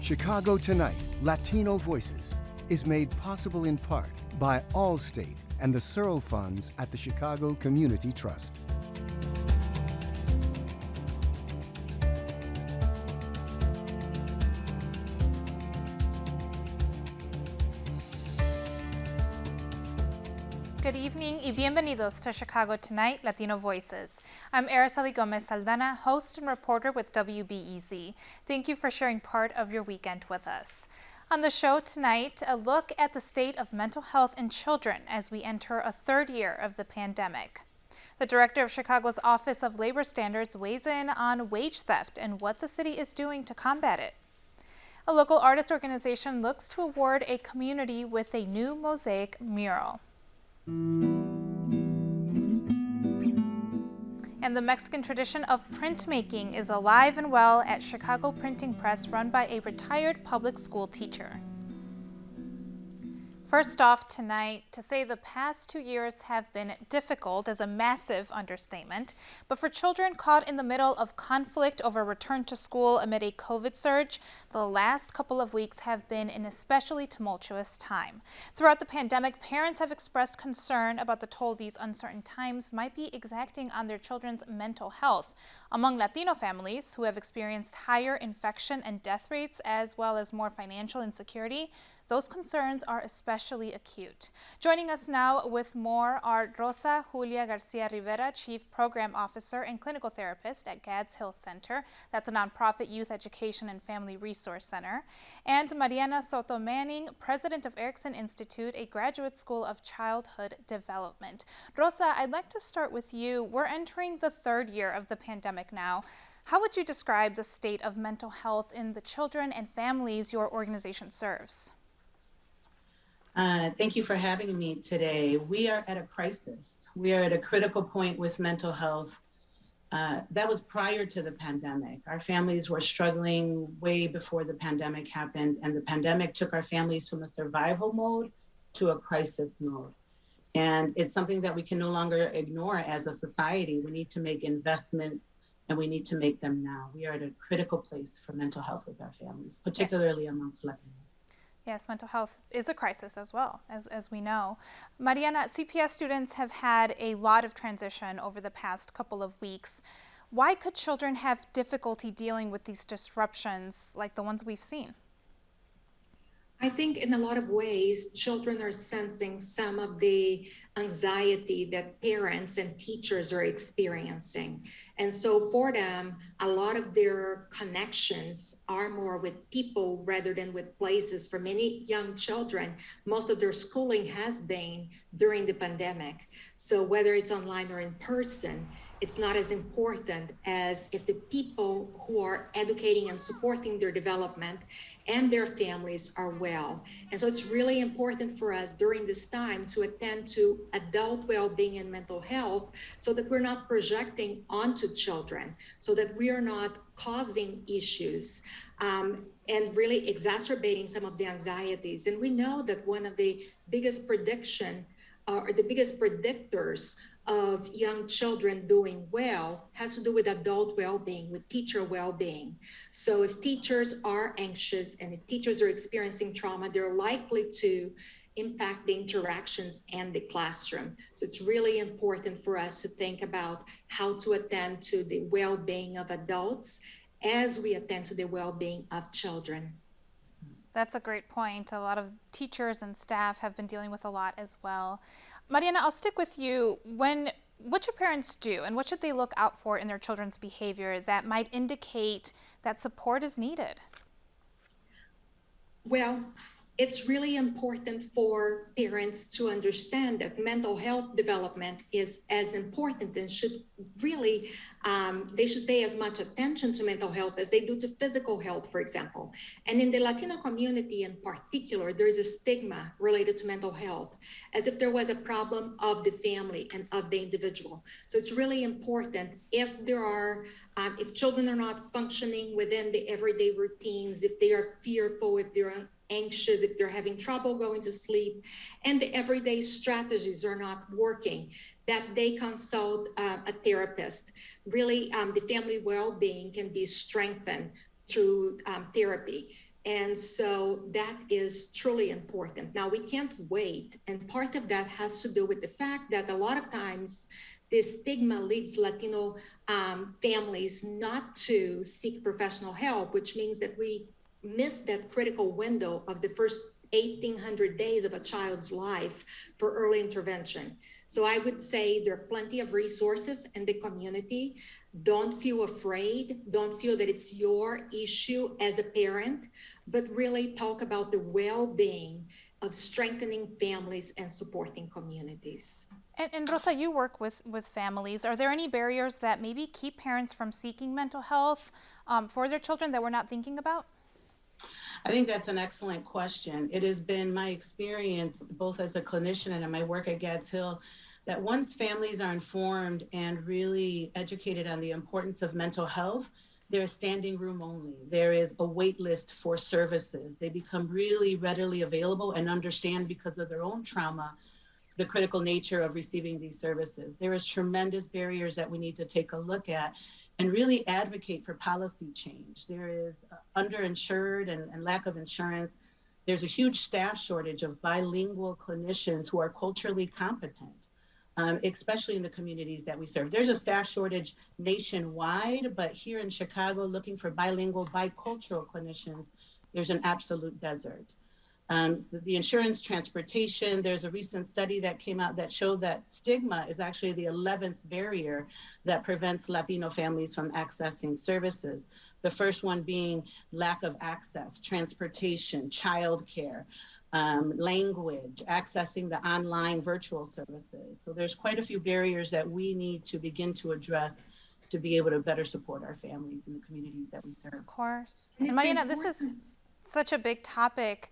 Chicago Tonight, Latino Voices is made possible in part by Allstate and the Searle Funds at the Chicago Community Trust. Good evening y bienvenidos to Chicago Tonight, Latino Voices. I'm Araceli Gomez Saldana, host and reporter with WBEZ. Thank you for sharing part of your weekend with us. On the show tonight, a look at the state of mental health in children as we enter a third year of the pandemic. The director of Chicago's Office of Labor Standards weighs in on wage theft and what the city is doing to combat it. A local artist organization looks to award a community with a new mosaic mural. And the Mexican tradition of printmaking is alive and well at Chicago Printing Press, run by a retired public school teacher. First off tonight, to say the past 2 years have been difficult is a massive understatement, but for children caught in the middle of conflict over return to school amid a COVID surge, the last couple of weeks have been an especially tumultuous time. Throughout the pandemic, parents have expressed concern about the toll these uncertain times might be exacting on their children's mental health. Among Latino families who have experienced higher infection and death rates, as well as more financial insecurity, those concerns are especially acute. Joining us now with more are Rosa Julia Garcia Rivera, Chief Program Officer and Clinical Therapist at Gads Hill Center. That's a nonprofit youth education and family resource center. And Mariana Soto Manning, President of Erickson Institute, a graduate school of childhood development. Rosa, I'd like to start with you. We're entering the third year of the pandemic now. How would you describe the state of mental health in the children and families your organization serves? Thank you for having me today. We are at a crisis. We are at a critical point with mental health. That was prior to the pandemic. Our families were struggling way before the pandemic happened, and the pandemic took our families from a survival mode to a crisis mode. And it's something that we can no longer ignore as a society. We need to make investments, and we need to make them now. We are at a critical place for mental health with our families, particularly amongst Latinos. Yes, mental health is a crisis as well, as we know. Mariana, CPS students have had a lot of transition over the past couple of weeks. Why could children have difficulty dealing with these disruptions like the ones we've seen? I think in a lot of ways, children are sensing some of the anxiety that parents and teachers are experiencing. And so for them, a lot of their connections are more with people rather than with places. For many young children, most of their schooling has been during the pandemic. So whether it's online or in person, it's not as important as if the people who are educating and supporting their development and their families are well. And so it's really important for us during this time to attend to adult well-being and mental health so that we're not projecting onto children, so that we are not causing issues and really exacerbating some of the anxieties. And we know that one of the biggest predictors of young children doing well has to do with adult well-being, with teacher well-being. So if teachers are anxious and if teachers are experiencing trauma, they're likely to impact the interactions and the classroom. So it's really important for us to think about how to attend to the well-being of adults as we attend to the well-being of children. That's a great point. A lot of teachers and staff have been dealing with a lot as well. Mariana, I'll stick with you. What should parents do and what should they look out for in their children's behavior that might indicate that support is needed? Well, it's really important for parents to understand that mental health development is as important and should really, they should pay as much attention to mental health as they do to physical health, for example. And in the Latino community in particular, there is a stigma related to mental health, as if there was a problem of the family and of the individual. So it's really important if there are, if children are not functioning within the everyday routines, if they are fearful, if they're anxious, if they're having trouble going to sleep, and the everyday strategies are not working, that they consult a therapist. Really, the family well-being can be strengthened through therapy. And so that is truly important. Now, we can't wait. And part of that has to do with the fact that a lot of times this stigma leads Latino families not to seek professional help, which means that we miss that critical window of the first 1,800 days of a child's life for early intervention. So I would say there are plenty of resources in the community. Don't feel afraid. Don't feel that it's your issue as a parent, but really talk about the well-being of strengthening families and supporting communities. And Rosa, you work with families. Are there any barriers that maybe keep parents from seeking mental health for their children that we're not thinking about? I think that's an excellent question. It has been my experience, both as a clinician and in my work at Gads Hill, that once families are informed and really educated on the importance of mental health, there's standing room only. There is a wait list for services. They become really readily available and understand, because of their own trauma, the critical nature of receiving these services. There is tremendous barriers that we need to take a look at and really advocate for policy change. There is underinsured and lack of insurance. There's a huge staff shortage of bilingual clinicians who are culturally competent, especially in the communities that we serve. There's a staff shortage nationwide, but here in Chicago, looking for bilingual, bicultural clinicians, there's an absolute desert. The insurance, transportation, there's a recent study that came out that showed that stigma is actually the 11th barrier that prevents Latino families from accessing services. The first one being lack of access, transportation, childcare, language, accessing the online virtual services. So there's quite a few barriers that we need to begin to address to be able to better support our families and the communities that we serve. Of course. And Mariana, this is such a big topic.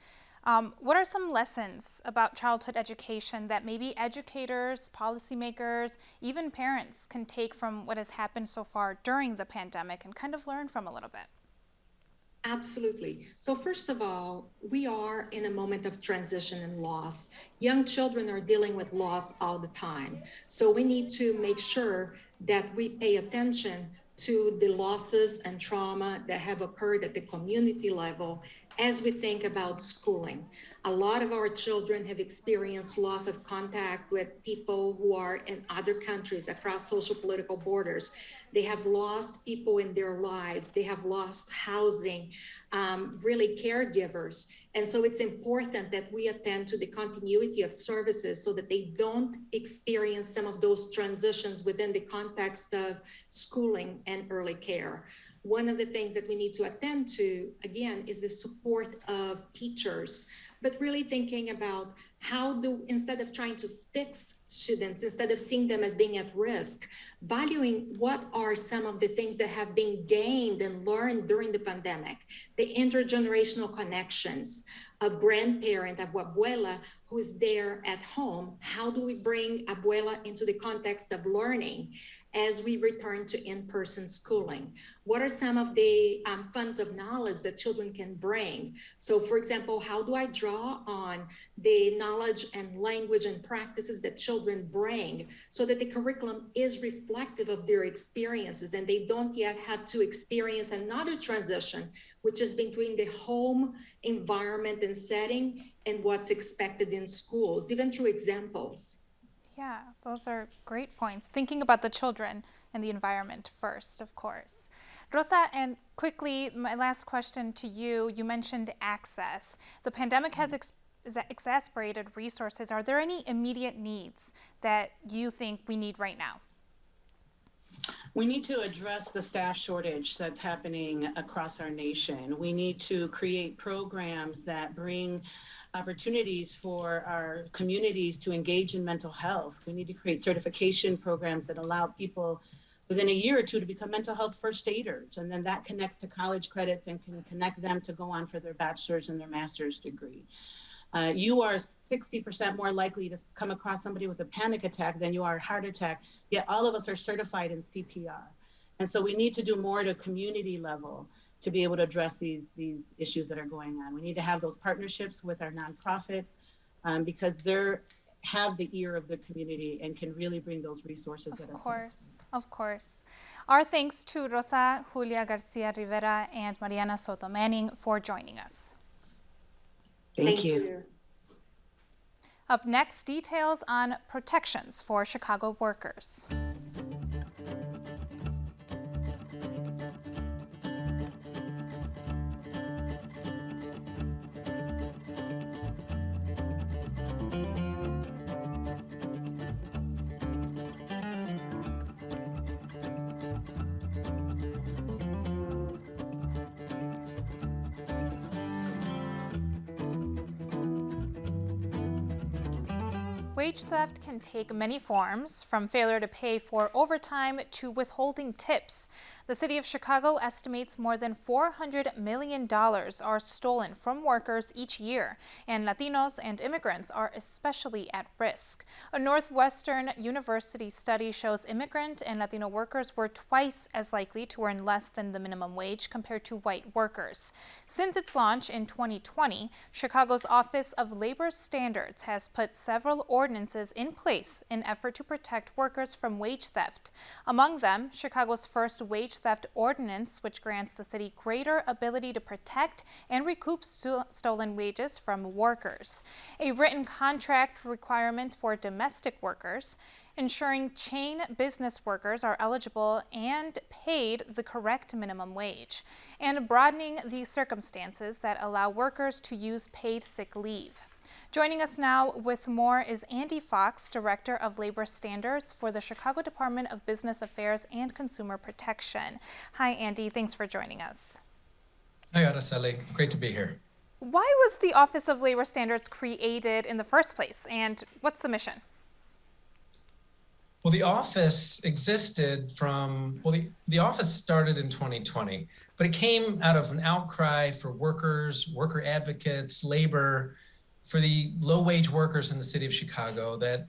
What are some lessons about childhood education that maybe educators, policymakers, even parents can take from what has happened so far during the pandemic and kind of learn from a little bit? Absolutely. So first of all, we are in a moment of transition and loss. Young children are dealing with loss all the time. So we need to make sure that we pay attention to the losses and trauma that have occurred at the community level as we think about schooling. A lot of our children have experienced loss of contact with people who are in other countries across social political borders. They have lost people in their lives. They have lost housing, really caregivers. And so it's important that we attend to the continuity of services so that they don't experience some of those transitions within the context of schooling and early care. One of the things that we need to attend to, again, is the support of teachers, but really thinking about how do, instead of trying to fix students, instead of seeing them as being at risk, valuing what are some of the things that have been gained and learned during the pandemic, the intergenerational connections of grandparent, of abuela, who is there at home. How do we bring abuela into the context of learning as we return to in-person schooling? What are some of the funds of knowledge that children can bring? So for example, how do I draw on the knowledge and language and practices that children bring so that the curriculum is reflective of their experiences and they don't yet have to experience another transition, which is between the home environment and setting and what's expected in schools, even through examples. Yeah, those are great points. Thinking about the children and the environment first, of course. Rosa, and quickly, my last question to you. You mentioned access. The pandemic has exacerbated resources. Are there any immediate needs that you think we need right now? We need to address the staff shortage that's happening across our nation. We need to create programs that bring opportunities for our communities to engage in mental health. We need to create certification programs that allow people within a year or two to become mental health first aiders. And then that connects to college credits and can connect them to go on for their bachelor's and their master's degree. You are 60% more likely to come across somebody with a panic attack than you are a heart attack, yet all of us are certified in CPR. And so we need to do more at a community level to be able to address these issues that are going on. We need to have those partnerships with our nonprofits because they're have the ear of the community and can really bring those resources at us. Of course. Our thanks to Rosa Julia Garcia Rivera and Mariana Soto Manning for joining us. Thank you. Up next, details on protections for Chicago workers. Wage theft can take many forms, from failure to pay for overtime to withholding tips. The city of Chicago estimates more than $400 million are stolen from workers each year, and Latinos and immigrants are especially at risk. A Northwestern University study shows immigrant and Latino workers were twice as likely to earn less than the minimum wage compared to white workers. Since its launch in 2020, Chicago's Office of Labor Standards has put several ordinances in place in effort to protect workers from wage theft. Among them, Chicago's first wage theft ordinance, which grants the city greater ability to protect and recoup stolen wages from workers. A written contract requirement for domestic workers, ensuring chain business workers are eligible and paid the correct minimum wage, and broadening the circumstances that allow workers to use paid sick leave. Joining us now with more is Andy Fox, Director of Labor Standards for the Chicago Department of Business Affairs and Consumer Protection. Hi, Andy. Thanks for joining us. Hi, Araceli. Great to be here. Why was the Office of Labor Standards created in the first place, and what's the mission? Well, the office existed from, the office started in 2020, but it came out of an outcry for workers, worker advocates, labor, for the low-wage workers in the city of Chicago that,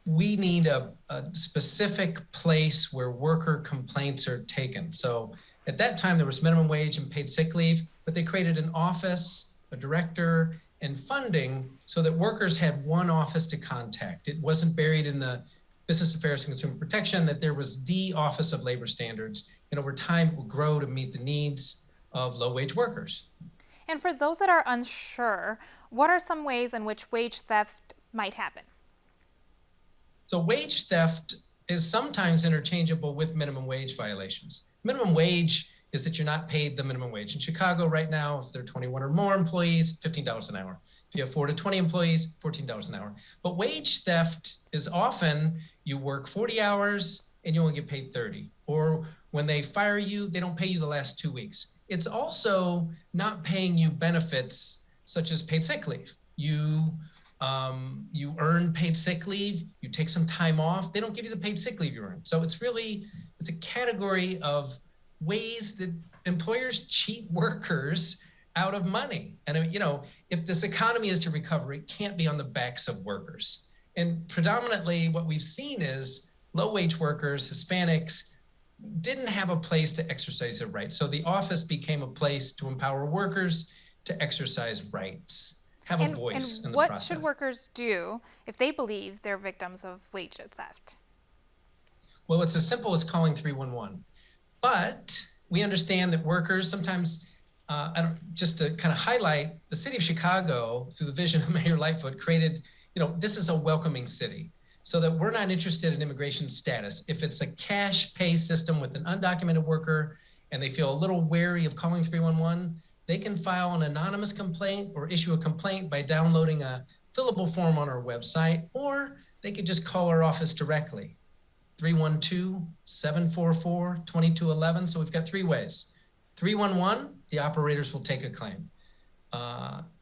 we need a specific place where worker complaints are taken. So at that time, there was minimum wage and paid sick leave, but they created an office, a director, and funding so that workers had one office to contact. It wasn't buried in the Business Affairs and Consumer Protection, that there was the Office of Labor Standards, and over time it will grow to meet the needs of low-wage workers. And for those that are unsure, what are some ways in which wage theft might happen? So wage theft is sometimes interchangeable with minimum wage violations. Minimum wage is that you're not paid the minimum wage. In Chicago right now, if there are 21 or more employees, $15 an hour. If you have 4 to 20 employees, $14 an hour. But wage theft is often you work 40 hours and you only get paid 30. Or when they fire you, they don't pay you the last 2 weeks. It's also not paying you benefits such as paid sick leave. You earn paid sick leave, you take some time off, they don't give you the paid sick leave you earn. So it's a category of ways that employers cheat workers out of money. And if this economy is to recover, it can't be on the backs of workers. And predominantly what we've seen is low-wage workers, Hispanics, didn't have a place to exercise their rights. So the office became a place to empower workers to exercise rights, have a voice in the process. And what should workers do if they believe they're victims of wage theft? Well, it's as simple as calling 311. But we understand that workers sometimes, just to kind of highlight, the city of Chicago, through the vision of Mayor Lightfoot, created, this is a welcoming city. So that we're not interested in immigration status. If it's a cash pay system with an undocumented worker and they feel a little wary of calling 311, they can file an anonymous complaint or issue a complaint by downloading a fillable form on our website, or they could just call our office directly, 312-744-2211. So we've got 3 ways. 311, the operators will take a claim.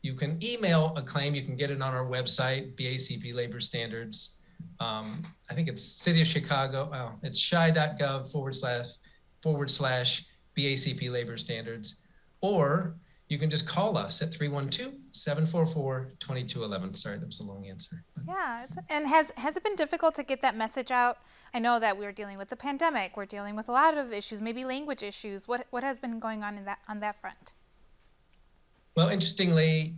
You can email a claim. You can get it on our website, BACP Labor Standards. I think it's City of Chicago. It's chi.gov/BACP Labor Standards. Or you can just call us at 312-744-2211. Sorry, that was a long answer. Yeah, and has it been difficult to get that message out? I know that we're dealing with the pandemic. We're dealing with a lot of issues, maybe language issues. What has been going on on that front? Well, interestingly,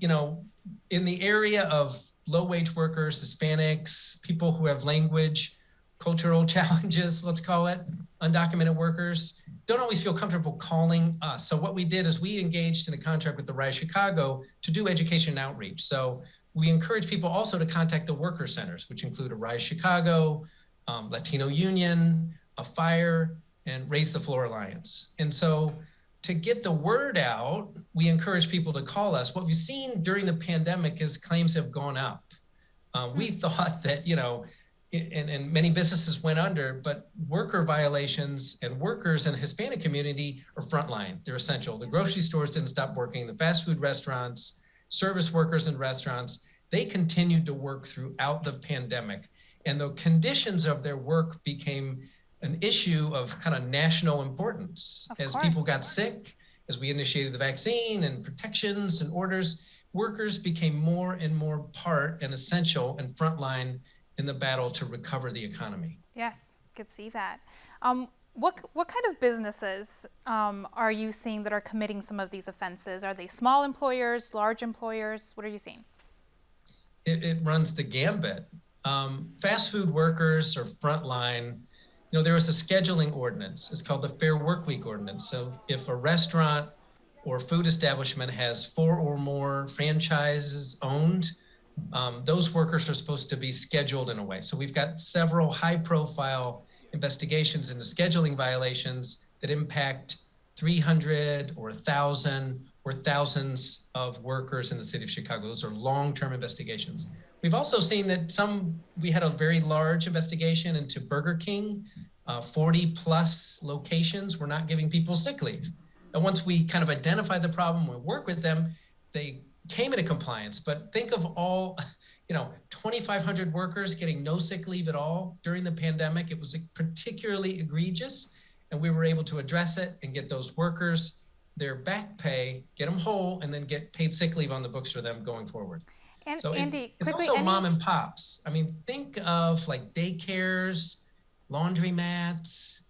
in the area of low-wage workers, Hispanics, people who have language, cultural challenges, let's call it, undocumented workers, don't always feel comfortable calling us. So what we did is we engaged in a contract with the Rise Chicago to do education and outreach. So we encourage people also to contact the worker centers, which include a Rise Chicago, Latino Union, a Fire, and Raise the Floor Alliance. And so to get the word out, we encourage people to call us. What we've seen during the pandemic is claims have gone up. We thought that, and many businesses went under, but worker violations and workers in the Hispanic community are frontline. They're essential. The grocery stores didn't stop working. The fast food restaurants, service workers in restaurants, they continued to work throughout the pandemic. And the conditions of their work became an issue of kind of national importance. As people got sick, as we initiated the vaccine and protections and orders, workers became more and more part and essential and frontline in the battle to recover the economy. Yes, could see that. What kind of businesses are you seeing that are committing some of these offenses? Are they small employers, large employers? What are you seeing? It runs the gambit. Fast food workers are frontline. There was a scheduling ordinance. It's called the Fair Workweek Ordinance. So if a restaurant or food establishment has 4 or more franchises owned, those workers are supposed to be scheduled in a way. So we've got several high-profile investigations into scheduling violations that impact 300 or 1,000 or thousands of workers in the city of Chicago. Those are long-term investigations. We've also seen that we had a very large investigation into Burger King, 40 plus locations were not giving people sick leave. And once we kind of identify the problem, we work with them, they came into compliance. But think of all, 2,500 workers getting no sick leave at all during the pandemic. It was particularly egregious, and we were able to address it and get those workers their back pay, get them whole, and then get paid sick leave on the books for them going forward. And so Andy, it's quickly, also mom and pops. I mean, think of like daycares, laundromats,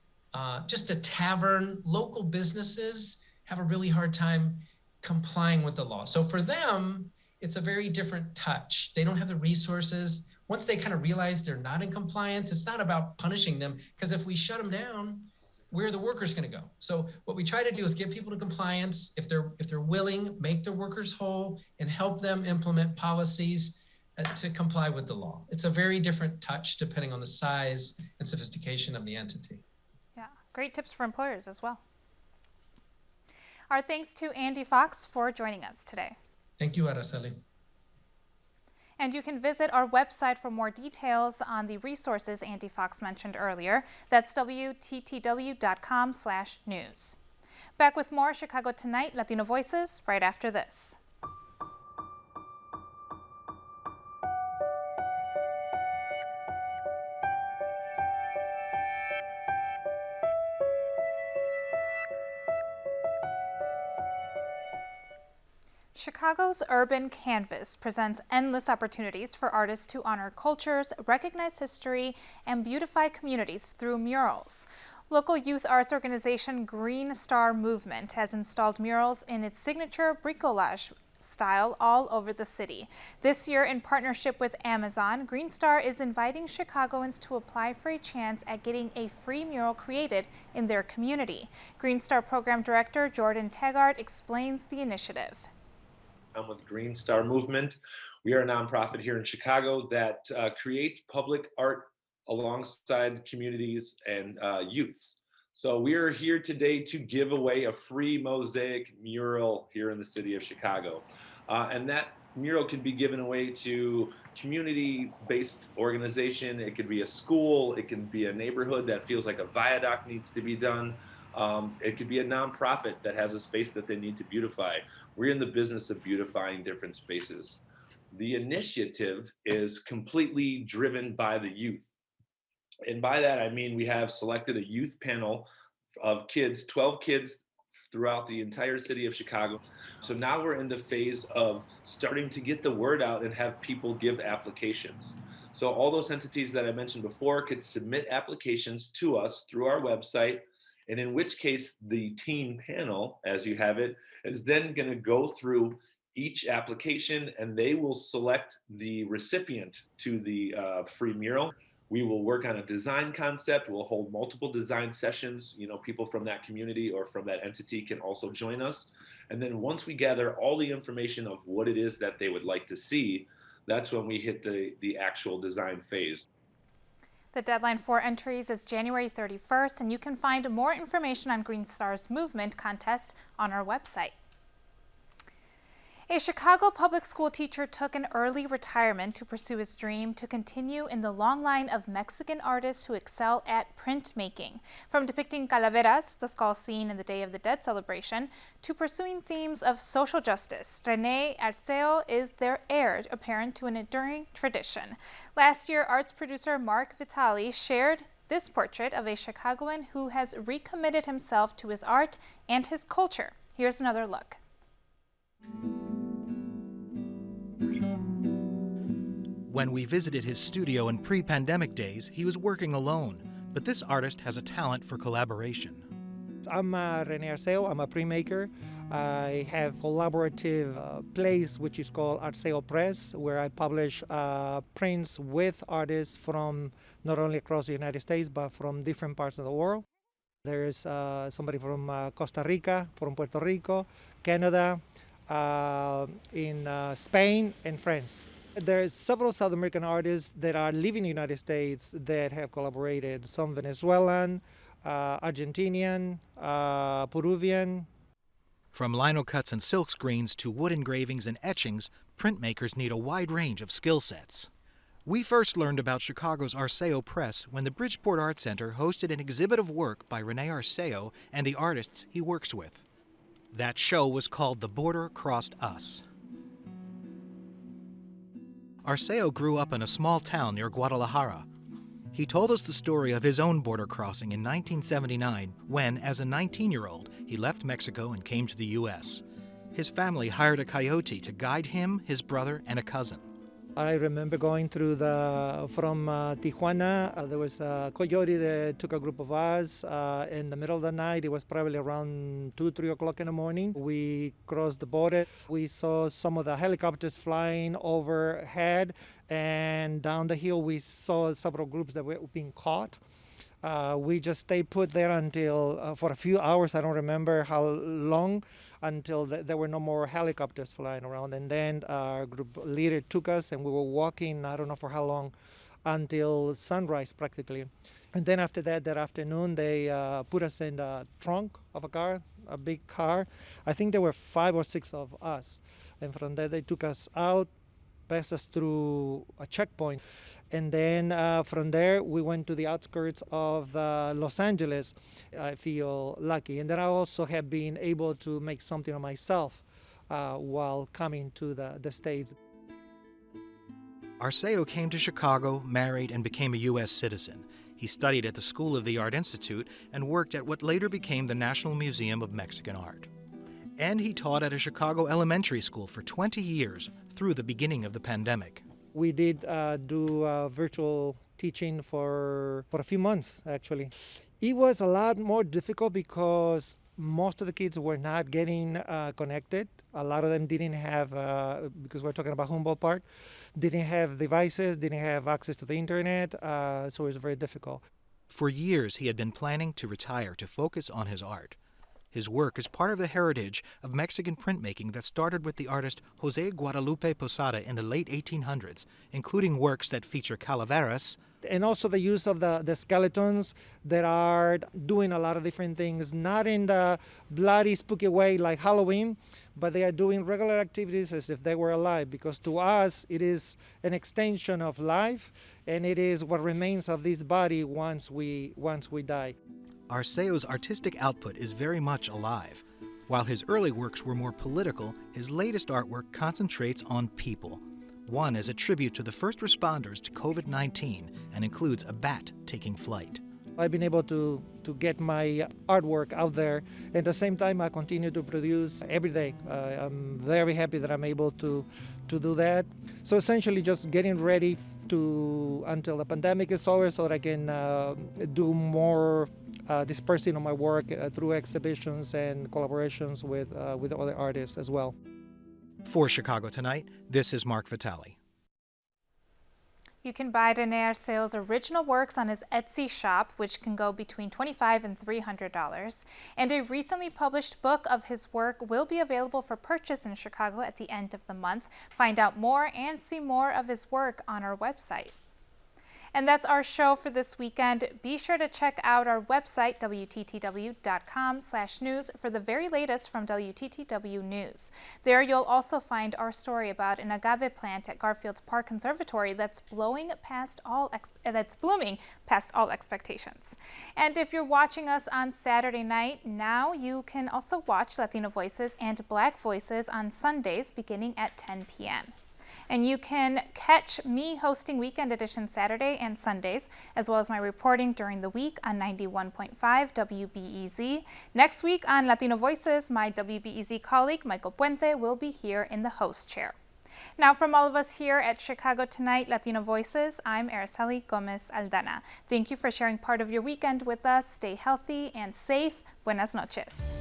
just a tavern. Local businesses have a really hard time complying with the law. So for them, it's a very different touch. They don't have the resources. Once they kind of realize they're not in compliance, it's not about punishing them, because if we shut them down, where are the workers going to go? So what we try to do is get people to compliance. If they're willing, make their workers whole and help them implement policies to comply with the law. It's a very different touch depending on the size and sophistication of the entity. Yeah, great tips for employers as well. Our thanks to Andy Fox for joining us today. Thank you, Araceli. And you can visit our website for more details on the resources Andy Fox mentioned earlier. That's WTTW.com/news. Back with more Chicago Tonight Latino Voices right after this. Chicago's Urban Canvas presents endless opportunities for artists to honor cultures, recognize history, and beautify communities through murals. Local youth arts organization Green Star Movement has installed murals in its signature bricolage style all over the city. This year, in partnership with Amazon, Green Star is inviting Chicagoans to apply for a chance at getting a free mural created in their community. Green Star Program Director Jordan TAGGART explains the initiative. I'm with Green Star Movement. We are a nonprofit here in Chicago that creates public art alongside communities and youths. So we are here today to give away a free mosaic mural here in the city of Chicago. And that mural can be given away to community-based organization. It could be a school. It can be a neighborhood that feels like a viaduct needs to be done. It could be a nonprofit that has a space that they need to beautify. We're in the business of beautifying different spaces. The initiative is completely driven by the youth. And by that, I mean we have selected a youth panel of kids, 12 kids throughout the entire city of Chicago. So now we're in the phase of starting to get the word out and have people give applications. So all those entities that I mentioned before could submit applications to us through our website, and in which case the team panel, as you have it, is then going to go through each application, and they will select the recipient to the free mural. We will work on a design concept. We'll hold multiple design sessions. People from that community or from that entity can also join us. And then once we gather all the information of what it is that they would like to see, that's when we hit the actual design phase. The deadline for entries is January 31st, and you can find more information on Green Star's movement contest on our website. A Chicago public school teacher took an early retirement to pursue his dream to continue in the long line of Mexican artists who excel at printmaking. From depicting calaveras, the skull seen in the Day of the Dead celebration, to pursuing themes of social justice, René Arceo is their heir apparent to an enduring tradition. Last year, arts producer Mark Vitale shared this portrait of a Chicagoan who has recommitted himself to his art and his culture. Here's another look. When we visited his studio in pre-pandemic days, he was working alone, but this artist has a talent for collaboration. I'm René Arceo. I'm a printmaker. I have collaborative place which is called Arceo Press, where I publish prints with artists from not only across the United States, but from different parts of the world. There's somebody from Costa Rica, from Puerto Rico, Canada, in Spain and France. There's several South American artists that are living in the United States that have collaborated, some Venezuelan, Argentinian, Peruvian. From lino cuts and silk screens to wood engravings and etchings, printmakers need a wide range of skill sets. We first learned about Chicago's Arceo Press when the Bridgeport Art Center hosted an exhibit of work by René Arceo and the artists he works with. That show was called The Border Crossed Us. Arceo grew up in a small town near Guadalajara. He told us the story of his own border crossing in 1979 when, as a 19-year-old, he left Mexico and came to the U.S. His family hired a coyote to guide him, his brother, and a cousin. I remember going through from Tijuana. There was a coyote that took a group of us in the middle of the night. It was probably around 2, 3 o'clock in the morning. We crossed the border. We saw some of the helicopters flying overhead, and down the hill we saw several groups that were being caught. We just stayed put there until, for a few hours, I don't remember how long, until there were no more helicopters flying around. And then our group leader took us, and we were walking, I don't know for how long, until sunrise practically. And then after that afternoon, they put us in the trunk of a car, a big car. I think there were 5 or 6 of us. And from there, they took us out, passed us through a checkpoint. And then from there, we went to the outskirts of Los Angeles. I feel lucky. And then I also have been able to make something of myself while coming to the States. Arceo came to Chicago, married, and became a U.S. citizen. He studied at the School of the Art Institute and worked at what later became the National Museum of Mexican Art. And he taught at a Chicago elementary school for 20 years through the beginning of the pandemic. We did do virtual teaching for a few months, actually. It was a lot more difficult because most of the kids were not getting connected. A lot of them didn't have, because we're talking about Humboldt Park, didn't have devices, didn't have access to the internet, so it was very difficult. For years, he had been planning to retire to focus on his art. His work is part of the heritage of Mexican printmaking that started with the artist José Guadalupe Posada in the late 1800s, including works that feature calaveras. And also the use of the skeletons that are doing a lot of different things, not in the bloody, spooky way like Halloween, but they are doing regular activities as if they were alive, because to us it is an extension of life, and it is what remains of this body once we die. Arceo's artistic output is very much alive. While his early works were more political, his latest artwork concentrates on people. One is a tribute to the first responders to COVID-19 and includes a bat taking flight. I've been able to get my artwork out there. At the same time, I continue to produce every day. I'm very happy that I'm able to do that. So essentially just getting ready until the pandemic is over so that I can do more dispersing of my work through exhibitions and collaborations with other artists as well. For Chicago Tonight, this is Mark Vitale. You can buy René Arceo's original works on his Etsy shop, which can go between $25 and $300. And a recently published book of his work will be available for purchase in Chicago at the end of the month. Find out more and see more of his work on our website. And that's our show for this weekend. Be sure to check out our website, WTTW.com/news, for the very latest from WTTW News. There you'll also find our story about an agave plant at Garfield Park Conservatory that's blooming past all expectations. And if you're watching us on Saturday night, now you can also watch Latino Voices and Black Voices on Sundays beginning at 10 p.m. And you can catch me hosting Weekend Edition Saturday and Sundays, as well as my reporting during the week on 91.5 WBEZ. Next week on Latino Voices, my WBEZ colleague, Michael Puente, will be here in the host chair. Now, from all of us here at Chicago Tonight, Latino Voices, I'm Araceli Gomez Aldana. Thank you for sharing part of your weekend with us. Stay healthy and safe. Buenas noches.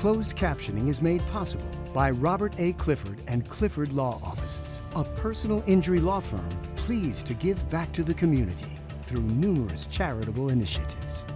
Closed captioning is made possible by Robert A. Clifford and Clifford Law Offices, a personal injury law firm pleased to give back to the community through numerous charitable initiatives.